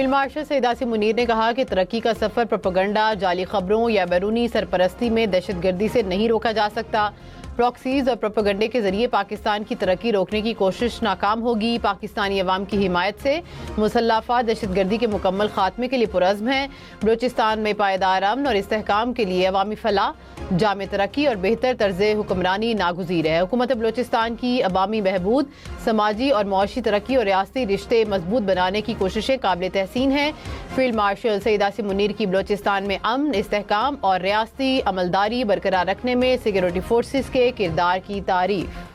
Field marshal Saeed Asim Munir ने कहा कि तरक्की का सफर प्रोपेगेंडा, जाली खबरों या बैरूनी सरपरस्ती में दहशतगर्दी से नहीं रोका जा सकता। प्रॉक्सीज और प्रोपेगेंडे के जरिए पाकिस्तान की तरक्की रोकने की कोशिश नाकाम होगी। पाकिस्तानी अवाम की हिमायत से मुसल्लह अफवाद दहशतगर्दी के मुकम्मल खात्मे के लिए पुरज़्म हैं। बलूचिस्तान में पायदार अमन और इस्तेहकाम के लिए अवामी फलाह, जामे तरक्की और बेहतर तर्ज हुक्मरानी नागुज़ीर है। हुकूमत बलूचिस्तान की अवामी बहबूद, समाजी और मुआशी तरक्की और रियासती रिश्ते मजबूत बनाने की कोशिशें काबिल तहसीन हैं। फील्ड मार्शल सईद आसिम मुनीर की बलूचिस्तान में अमन, इस्तेहकाम और रियासती अमलदारी बरकरार रखने में सिक्योरिटी फोर्सेस के किरदार की तारीफ।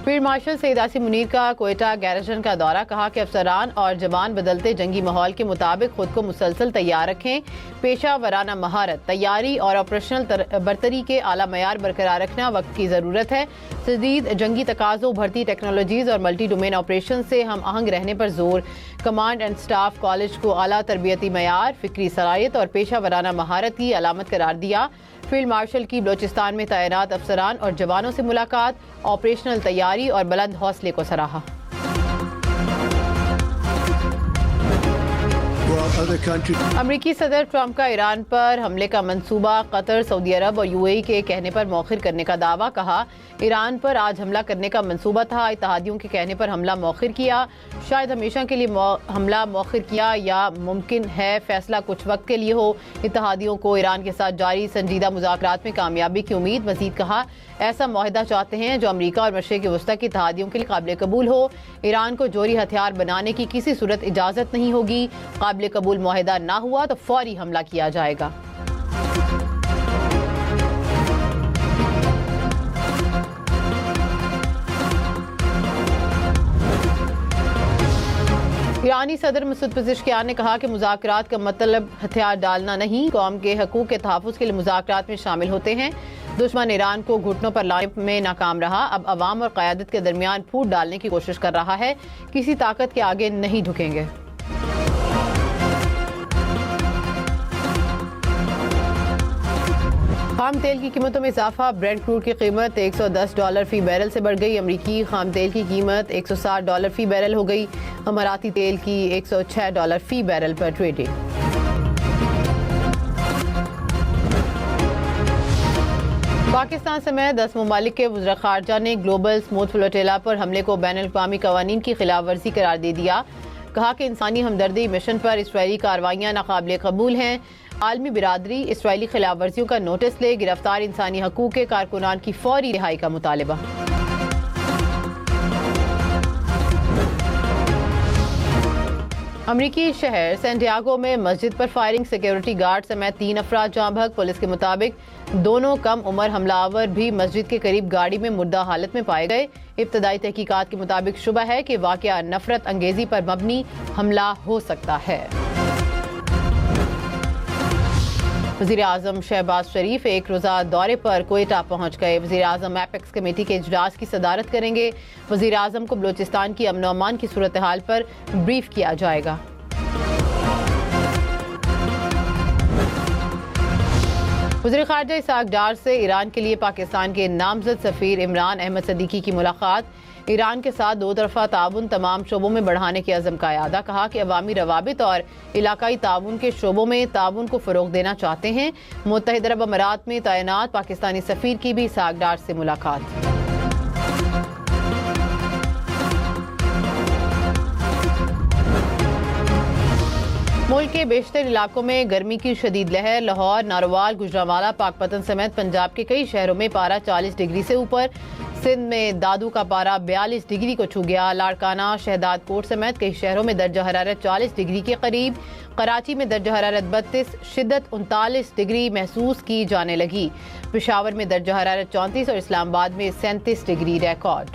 फील्ड मार्शल सईद आसिम मुनीर का कोयटा गैरजन का दौरा, कहा कि अफसरान और जवान बदलते जंगी माहौल के मुताबिक खुद को मुसलसल तैयार रखें। पेशा वराना महारत, तैयारी और ऑपरेशनल बरतरी के आला मयार बरकरार रखना वक्त की ज़रूरत है। जदीद जंगी तकाज़ों, उभरती टेक्नोलॉजीज़ और मल्टी डोमेन ऑपरेशन से हम आहंग रहने पर जोर। कमांड एंड स्टाफ कॉलेज को आला तरबियती मयार, फिक्री सलाहियत और पेशा वराना महारत की अलामत करार दिया। फील्ड मार्शल की बलूचिस्तान में तैनात अफसरान और जवानों से मुलाकात, ऑपरेशनल तैयारी और बुलंद हौसले को सराहा। अमरीकी सदर ट्रंप का ईरान पर हमले का मंसूबा, कतर, सऊदी अरब और यूएई के कहने पर मौखिर करने का दावा। कहा, ईरान पर आज हमला करने का मंसूबा था, इत्तेहादियों के कहने पर हमला मौखिर किया। शायद हमेशा के लिए हमला मौखिर किया या मुमकिन है फैसला कुछ वक्त के लिए हो। इत्तेहादियों को ईरान के साथ जारी संजीदा मुज़ाकरात में कामयाबी की उम्मीद। मजीद कहा, ऐसा मुआहिदा चाहते हैं जो अमरीका और मशरिक़ वस्ता की इत्तेहादियों के लिए काबिल कबूल हो। ईरान को जोरी हथियार बनाने की किसी सूरत इजाज़त नहीं होगी। काबिल कबूल मुआहिदा ना हुआ तो फौरी हमला किया जाएगा। ईरानी सदर मसूद पेज़ेश्कियान ने कहा कि मुज़ाकरात का मतलब हथियार डालना नहीं, कौम के हकूक़ के तहफ़्फ़ुज़ के लिए मुज़ाकरात में शामिल होते हैं। दुश्मन ईरान को घुटनों पर लाने में नाकाम रहा, अब अवाम और क़यादत के दरमियान फूट डालने की कोशिश कर रहा है। किसी ताकत के आगे नहीं झुकेंगे। खाम तेल की कीमतों में इजाफा, ब्रेंट क्रूड की कीमत $110 फी बैरल से बढ़ गई। अमरीकी खाम तेल की कीमत $160 फी बैरल हो गई। अमाराती तेल की $106 फी बैरल पर ट्रेडिंग। पाकिस्तान समेत 10 ममालिक के वज़ीर ख़ारजा ने ग्लोबल स्मूथ फ्लोटिला पर हमले को बैनुल-अक़वामी क़वानीन की खिलाफ वर्जी करार दे दिया। कहा कि इंसानी हमदर्दी मिशन पर इसराइली कार्रवाइयाँ नाकाबिले कबूल हैं। आलमी बिरादरी इसराइली खिलाफ वर्जियों का नोटिस ले, गिरफ्तार इंसानी हकूक़ के कारकुनान की फौरी रिहाई का मुतालबा। अमरीकी शहर सैंटियागो में मस्जिद पर फायरिंग, सिक्योरिटी गार्ड समेत 3 अफराद जाँ बहक। पुलिस के मुताबिक दोनों कम उम्र हमलावर भी मस्जिद के करीब गाड़ी में मुर्दा हालत में पाए गए। इब्तदाई तहकीकात के मुताबिक शुबा है कि वाक़या नफरत अंगेजी पर मबनी हमला हो सकता है। वज़ीर आज़म शहबाज शरीफ एक रोज़ा दौरे पर कोयटा पहुँच गए। वज़ीर आज़म एपेक्स कमेटी के इजलास की सदारत करेंगे। वज़ीर आज़म को बलूचिस्तान की अमन अमान की सूरत हाल पर ब्रीफ किया जाएगा। वज़ीर ख़ारजा इसाक डार से ईरान के लिए पाकिस्तान के नामज़द सफ़ीर इमरान अहमद सदीकी की मुलाकात। ईरान के साथ दो तरफ़ा ताउन तमाम शोबों में बढ़ाने के अज़म का यादा। कहा कि अवामी रवाबित और इलाकाई ताउन के शोबों में ताउन को फ़रोग़ देना चाहते हैं। मुत्तहिदा अरब अमारात में तैनात पाकिस्तानी सफ़ीर की भी इसाक डार से मुलाकात। मुल्क के बेशतर इलाकों में गर्मी की शदीद लहर। लाहौर, नारोवाल, गुजरांवाला, पाकपतन समेत पंजाब के कई शहरों में पारा 40 डिग्री से ऊपर। सिंध में दादू का पारा 42 डिग्री को छू गया। लाड़काना, शहदादकोट समेत कई शहरों में दर्जा हरारत 40 डिग्री के करीब। कराची में दर्जा हरारत 32, शिद्दत 39 डिग्री महसूस की जाने लगी। पेशावर में दर्जा हरारत 34 और इस्लामाबाद में 37 डिग्री रिकॉर्ड।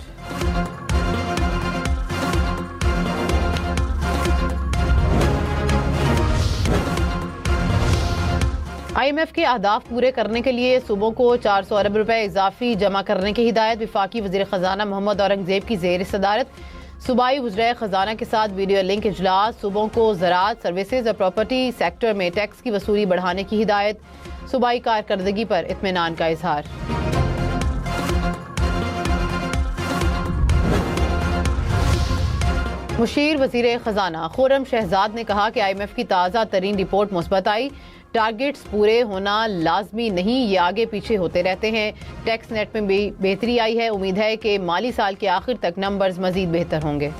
IMF के अहदाफ पूरे करने के लिए सूबों को 400 अरब रुपए इजाफी जमा करने की हिदायत। विफाकी वज़ीर ख़जाना मोहम्मद औरंगज़ेब की ज़ेर सदारत सूबाई वज़ीर ख़जाना के साथ वीडियो लिंक इजलास। सूबों को ज़राअत, सर्विसेज और प्रॉपर्टी सेक्टर में टैक्स की वसूली बढ़ाने की हिदायत। सूबाई कारकर्दगी पर इत्मीनान का इजहार। मुशीर वजीर खजाना खुर्रम शहजाद ने कहा कि IMF की ताज़ा तरीन रिपोर्ट मुस्बत आई। टारगेट्स पूरे होना लाजमी नहीं, ये आगे पीछे होते रहते हैं। टैक्स नेट में भी बेहतरी आई है। उम्मीद है कि माली साल के आखिर तक नंबर्स मजीद बेहतर होंगे।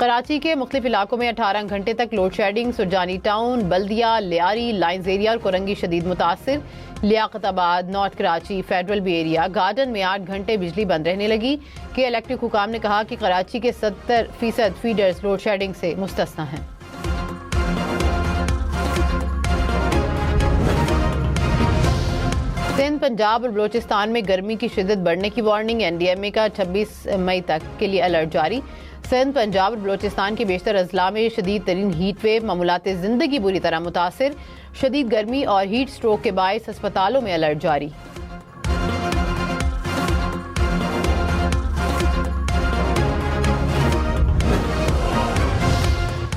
कराची के मुख्तलिफ इलाकों में 18 घंटे तक load shedding. Surjani town, Baldia, Lyari, lines area और कोरंगी शदीद मुतासिर। Liaquatabad, north Karachi, federal B area, garden में 8 घंटे बिजली बंद रहने लगी। के इलेक्ट्रिक हुकाम ने कहा कि कराची के 70% फीडर्स लोड शेडिंग से मुस्तस्ना हैं। सिंध, पंजाब और बलोचिस्तान में गर्मी की शिद्दत बढ़ने की वार्निंग। NDMA का 26 मई तक के लिए अलर्ट जारी। सिंध, पंजाब और बलोचिस्तान के बेशतर अजला में शदीद तरीन हीट वेव। मामूलात जिंदगी बुरी तरह मुतासिर। शदीद गर्मी और हीट स्ट्रोक के बायस अस्पतालों में अलर्ट जारी।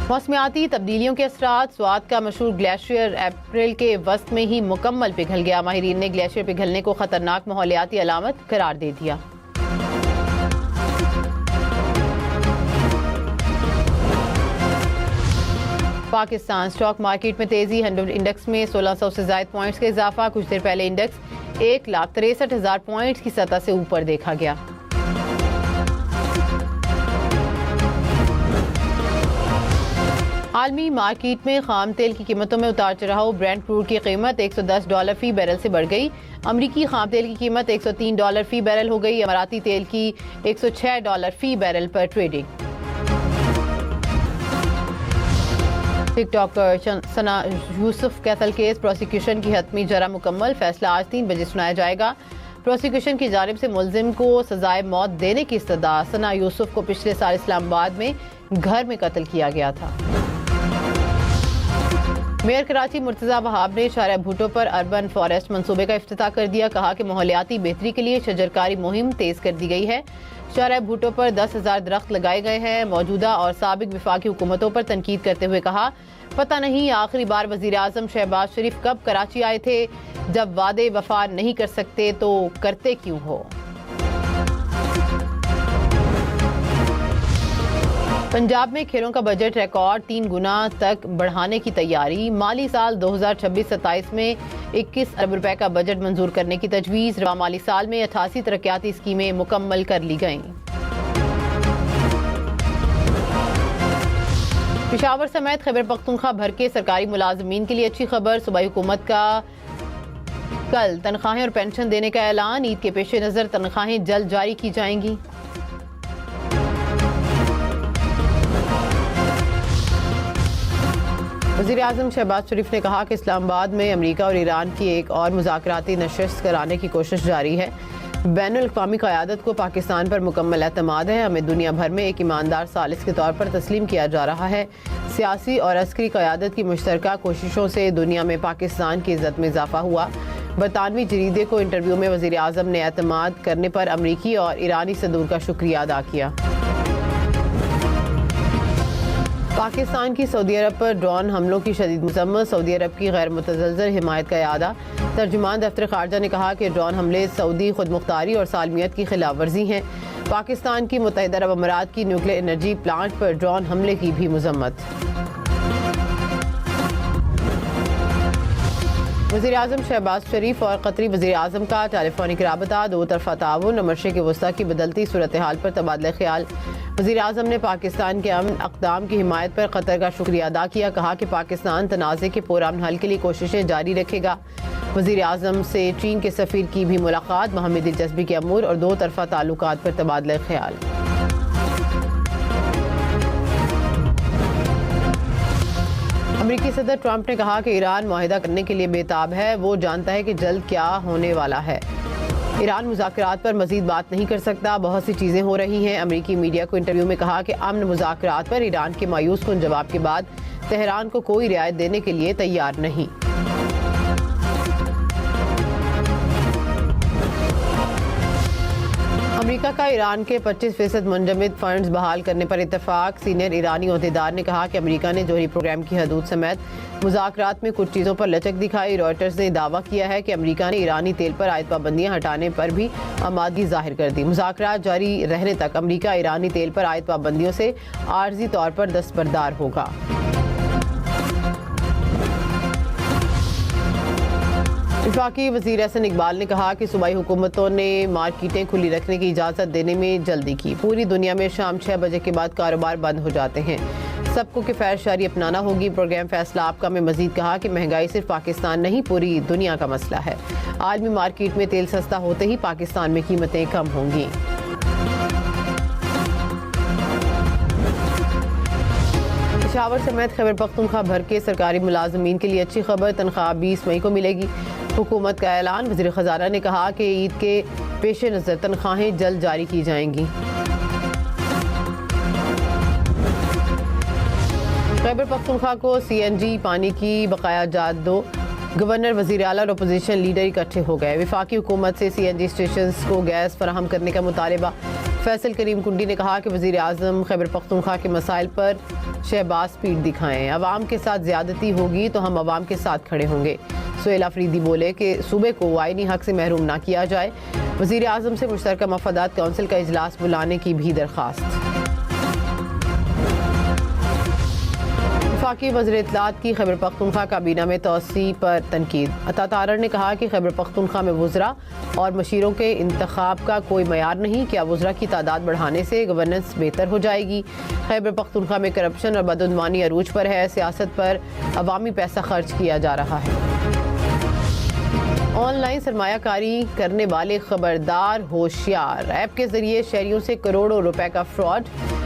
मौसमियाती तब्दीलियों के असरात। स्वात का मशहूर ग्लेशियर अप्रैल के वस्त में ही मुकम्मल पिघल गया। माहिरीन ने ग्लेशियर पिघलने को खतरनाक माहौलियाती अलामत करार दे दिया। पाकिस्तान स्टॉक मार्केट में तेजी। 100 इंडेक्स में 1600 से ज्यादा पॉइंट्स का इजाफा। कुछ देर पहले इंडेक्स 1,63,000 पॉइंट्स की सतह से ऊपर देखा गया। आलमी मार्केट में खाम तेल की कीमतों में उतार चढ़ाव। ब्रेंट क्रूड की कीमत $110 फी बैरल से बढ़ गई। अमरीकी खाम तेल की कीमत $103 फी बैरल हो गई। अमाराती तेल की $106 फी बैरल पर ट्रेडिंग। टिकटॉकर सना यूसुफ कत्ल केस प्रोसिक्यूशन की हतमी जरा मुकम्मल। फैसला आज 3 बजे सुनाया जाएगा। प्रोसिक्यूशन की जानिब से मुलजिम को सजाए मौत देने की इस्तदा। सना यूसुफ को पिछले साल इस्लामाबाद में घर में कत्ल किया गया था। मेयर कराची मुर्तजा वहाब ने शाहरा भुट्टो पर अर्बन फॉरेस्ट मंसूबे का इफ्तिताह कर दिया। कहा कि माहौलियाती बेहतरी के लिए शजरकारी मुहिम तेज कर दी गई है। शाहरा भुट्टो पर 10,000 दरख्त लगाए गए हैं। मौजूदा और साबिक वफाकी हुकूमतों पर तनकीद करते हुए कहा, पता नहीं आखिरी बार वजीर आजम शहबाज शरीफ कब कराची आए थे। जब वादे वफा नहीं कर सकते तो करते क्यों हो। पंजाब में खेलों का बजट रिकॉर्ड 3 गुना तक बढ़ाने की तैयारी। माली साल 2026-27 में 21 अरब रुपए का बजट मंजूर करने की तजवीज़। रवा माली साल में 88 तरक्याती स्कीमें मुकम्मल कर ली गईं। पेशावर समेत खैबर पख्तूनख्वा भर के सरकारी मुलाजमीन के लिए अच्छी खबर। सूबाई हुकूमत का कल तनख्वाहें और पेंशन देने का ऐलान। ईद के पेश नज़र तनख्वाहें जल्द जारी की जाएंगी। वज़ीर आज़म शहबाज शरीफ ने कहा कि इस्लामाबाद में अमेरिका और ईरान की एक और मुज़ाकराती नशस्त कराने की कोशिश जारी है। बैनुल-अक़वामी क़यादत को पाकिस्तान पर मुकम्मल एतमाद है। हमें दुनिया भर में एक ईमानदार सालिस के तौर पर तस्लीम किया जा रहा है। सियासी और अस्करी क़यादत की मुश्तरका कोशिशों से दुनिया में पाकिस्तान की इज़्ज़त में इजाफा हुआ। बरतानवी जरीदे को इंटरव्यू में वज़ीर आज़म ने एतमाद करने पर अमरीकी और ईरानी सदूर का शुक्रिया अदा किया। पाकिस्तान की सऊदी अरब पर ड्रोन हमलों की शदीद मज़म्मत। सऊदी अरब की गैर मुतज़लज़ल हिमायत का यादा। तर्जुमान दफ्तर खारजा ने कहा कि ड्रोन हमले सऊदी खुदमुख्तारी और सालमियत की खिलाफ वर्जी हैं। पाकिस्तान की मुत्तहिदा अरब अमारात की न्यूक्लियर एनर्जी प्लांट पर ड्रोन हमले की भी मज़म्मत। वज़ीर आज़म शहबाज शरीफ और कतरी वज़ीर आज़म का टेलीफोनिक राबता। दो तरफ़ा ताउन और मशरिक़ वस्ता की बदलती सूरत हाल पर तबादला ख्याल। वज़ीर आज़म ने पाकिस्तान के अमन अक़दाम की हिमायत पर कतर का शुक्रिया अदा किया। कहा कि पाकिस्तान तनाज़े के पुरअमन हल के लिए कोशिशें जारी रखेगा। वज़ीर आज़म से चीन के सफ़ीर की भी मुलाकात। बाहमी दिलचस्पी के अमूर और दो तरफ़ा ताल्लुकात पर तबादला ख्याल। अमेरिकी सदर ट्रंप ने कहा कि ईरान मुआहिदा करने के लिए बेताब है। वो जानता है कि जल्द क्या होने वाला है। ईरान मुज़ाकरात पर मजीद बात नहीं कर सकता। बहुत सी चीज़ें हो रही हैं। अमेरिकी मीडिया को इंटरव्यू में कहा कि अमन मुज़ाकरात पर ईरान के मायूस कुन जवाब के बाद तेहरान को कोई रियायत देने के लिए तैयार नहीं। अमेरिका का ईरान के 25% मुंजमद फंड्स बहाल करने पर इत्तेफाक। सीनियर ईरानी ओहदेदार ने कहा कि अमेरिका ने जोहरी प्रोग्राम की हदूद समेत मुज़ाकरात में कुछ चीज़ों पर लचक दिखाई। रॉयटर्स ने दावा किया है कि अमेरिका ने ईरानी तेल पर आयद पाबंदियां हटाने पर भी आमादगी जाहिर कर दी। मुज़ाकरात जारी रहने तक अमेरिका ईरानी तेल पर आयद पाबंदियों से आर्जी तौर पर दस्तबरदार होगा। वफाकी वज़ीर एहसन इकबाल ने कहा कि सूबाई हुकूमतों ने मार्केटें खुली रखने की इजाज़त देने में जल्दी की। पूरी दुनिया में शाम 6 बजे के बाद कारोबार बंद हो जाते हैं। सबको किफ़ायत शहरी अपनाना होगी। प्रोग्राम फैसला आपका में मजीद कहा कि महंगाई सिर्फ पाकिस्तान नहीं पूरी दुनिया का मसला है। आलमी मार्केट में तेल सस्ता होते ही पाकिस्तान में कीमतें कम होंगी। पेशावर समेत खैबर पख्तूनख्वा भर के सरकारी मुलाजमीन के लिए अच्छी खबर, तनख्वाह 20 मई को मिलेगी। हुकूमत का ऐलान। वज़ीर ख़ज़ाना ने कहा कि ईद के पेश नज़र तनख्वाहें जल्द जारी की जाएंगी। खैबर पख्तूनख्वा को CNG पानी की बकाया जात दो। गवर्नर, वज़ीर आला और अपोजिशन लीडर इकट्ठे हो गए। वफाकी हुकूमत से CNG स्टेशन को गैस फराहम करने का मुतालबा। फैसल करीम कुंडी ने कहा कि वज़ीर आज़म खैबर पख्तूनख्वा के मसाइल पर शहबाज स्पीड दिखाएं। अवाम के साथ ज़्यादती होगी तो हम अवाम के साथ खड़े होंगे। सुहेल अफरीदी बोले कि सूबे को आईनी हक से महरूम ना किया जाए। वज़ीर आज़म से मुश्तरका मफादात काउंसिल का इजलास बुलाने की भी दरख्वास्त। वफाकी वज़ीर इत्तलात की खैबर पख्तूनख्वा काबीना में तोसी पर तनकीद। अता तारर ने कहा कि खैबर पख्तूनख्वा में वुज़रा और मशीरों के इंतखाब का कोई मयार नहीं। क्या वुज़रा की तादाद बढ़ाने से गवर्नेंस बेहतर हो जाएगी? खैबर पख्तूनख्वा में करप्शन और बदउनवानी अरूज पर है। सियासत पर अवामी पैसा खर्च किया जा रहा है। ऑनलाइन सरमायाकारी करने वाले खबरदार होशियार। ऐप के जरिए शहरियों से करोड़ों रुपए का फ्रॉड।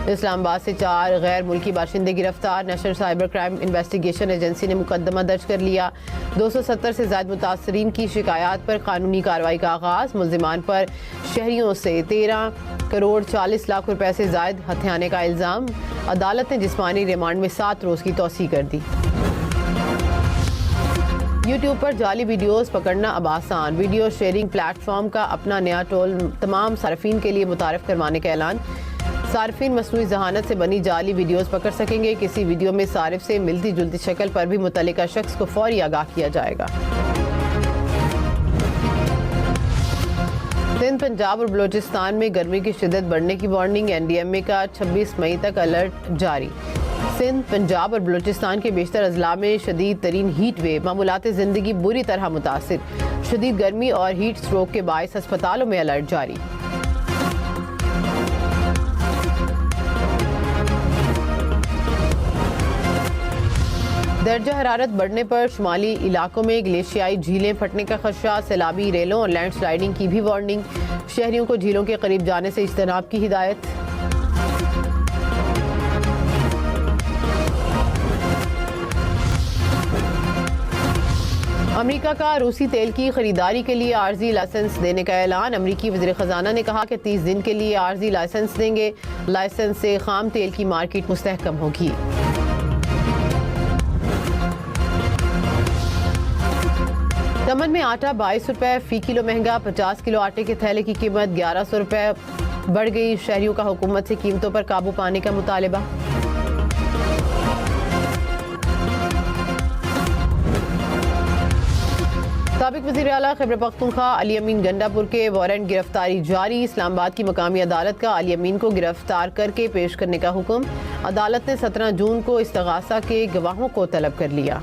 इस्लामाबाद से 4 गैर मुल्की बाशिंदे गिरफ्तार। National cyber crime investigation agency ने मुकदमा दर्ज कर लिया। 270 से ज़्यादा मुतासरीन की शिकायत पर कानूनी कार्रवाई का आगाज़। मुल्जिमान पर शहरियों से 13 करोड़ 40 लाख रुपए से ज़ायद हथियाने का इल्ज़ाम। अदालत ने जिस्मानी रिमांड में 7 रोज़ की तौसीह कर दी। यूट्यूब पर जाली वीडियोस पकड़ना अब आसान। वीडियो शेयरिंग प्लेटफॉर्म का अपना नया टोल तमाम सार्फिन के लिए मुतारफ़ करवाने का ऐलान। सार्फिन मसनूई जहानत से बनी जाली वीडियोस पकड़ सकेंगे। किसी वीडियो में सारिफ से मिलती जुलती शक्ल पर भी मुतल्लिका शख्स को फौरी आगाह किया जाएगा। सिंध, पंजाब और बलूचिस्तान में गर्मी की शिद्दत बढ़ने की वार्निंग। NDMA का 26 मई तक अलर्ट जारी। सिंध, पंजाब और बलूचिस्तान के बेशतर अजला में शदीद तरीन हीट वेव। मामूलात ज़िंदगी बुरी तरह मुतासिर। शदीद गर्मी और हीट स्ट्रोक के बायस अस्पतालों में अलर्ट जारी। दर्जा हरारत बढ़ने पर शुमाली इलाकों में ग्लेशियाई झीलें फटने का खदशा। सैलाबी रेलों और लैंडस्लाइडिंग की भी वार्निंग। शहरियों को झीलों के करीब जाने से इज्तनाब की हिदायत। अमेरिका का रूसी तेल की खरीदारी के लिए आर्जी लाइसेंस देने का ऐलान। अमेरिकी वज़ीर ख़ज़ाना ने कहा कि 30 दिन के लिए आर्जी लाइसेंस देंगे। लाइसेंस से खाम तेल की मार्केट मुस्तहकम होगी। दमन में आटा 22 रुपए फी किलो महंगा। 50 किलो आटे के थैले की कीमत 1100 रुपए बढ़ गई। शहरियों का हुकूमत से कीमतों पर काबू पाने का मुतालबा। साबिक वज़ीर आला खैबर पख्तूनख्वा अली अमीन गंडापुर के वारंट गिरफ्तारी जारी। इस्लामाबाद की मकामी अदालत का अली अमीन को गिरफ्तार करके पेश करने का हुक्म। अदालत ने 17 जून को इस्तगासा के गवाहों को तलब कर लिया।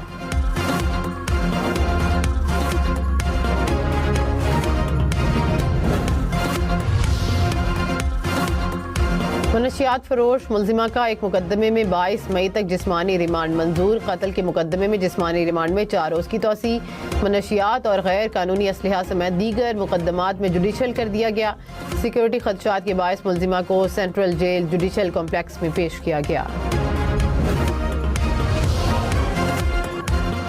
मनशियात फरोश मुल्जिमा का एक मुकदमे में 22 मई तक जिस्मानी रिमांड मंजूर। कत्ल के मुकदमे में जिस्मानी रिमांड में 4 रोज़ की तौसी। मनशियात और गैर कानूनी असलहा समेत दीगर मुकदमात में जुडिशल कर दिया गया। सिक्योरिटी खदशात के बायस मुल्जिमा को सेंट्रल जेल जुडिशल कॉम्प्लेक्स में पेश किया गया।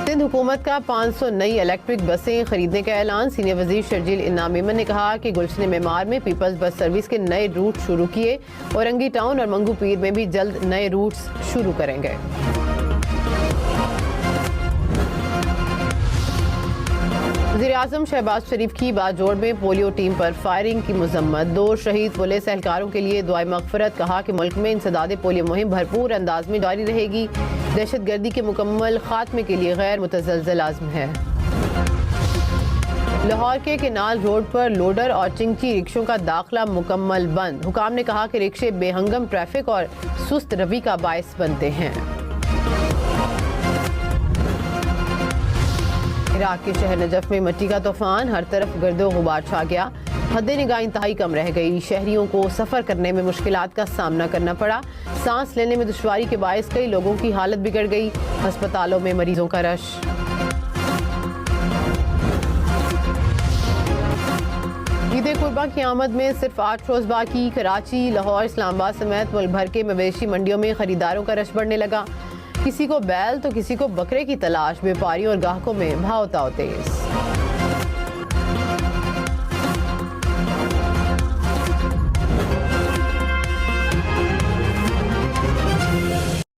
सिंध हुकूमत का 500 नई इलेक्ट्रिक बसें खरीदने का ऐलान। सीनियर वजीर शर्जील इन्ना मेमन ने कहा कि गुलशन मेमार में पीपल्स बस सर्विस के नए रूट शुरू किए। औरंगी टाउन और मंगू पीर में भी जल्द नए रूट्स शुरू करेंगे। वज़ीर-ए-आज़म शहबाज शरीफ की बाजोड़ में पोलियो टीम पर फायरिंग की मजम्मत। 2 शहीद पुलिस एहलकारों के लिए दुआए मगफरत। कहा कि मुल्क में इंसदाद पोलियो मुहिम भरपूर अंदाज में जारी रहेगी। दहशत गर्दी के मुकम्मल खात्मे के लिए गैर मुतज़लज़ल आज़म है। लाहौर के केनाल रोड पर लोडर और चिंची रिक्शों का दाखिला मुकम्मल बंद। हुकाम ने कहा कि रिक्शे बेहंगम ट्रैफिक और सुस्त रवि का बायस बनते हैं। इराक के शहर नजफ में मिट्टी का तूफान, हर तरफ गर्दो गुबार छा गया। हद निगाह इंतहाई कम रह गई। शहरियों को सफर करने में मुश्किलात का सामना करना पड़ा। सांस लेने में दुश्वारी के बायस कई लोगों की हालत बिगड़ गई। अस्पतालों में मरीजों का रश। ईद कुर्बा की आमद में सिर्फ 8 रोज बाकी। कराची, लाहौर, इस्लामाबाद समेत मुल्क भर के मवेशी मंडियों में खरीदारों का रश बढ़ने लगा। किसी को बैल तो किसी को बकरे की तलाश। व्यापारियों और ग्राहकों में भाव ताव तेज।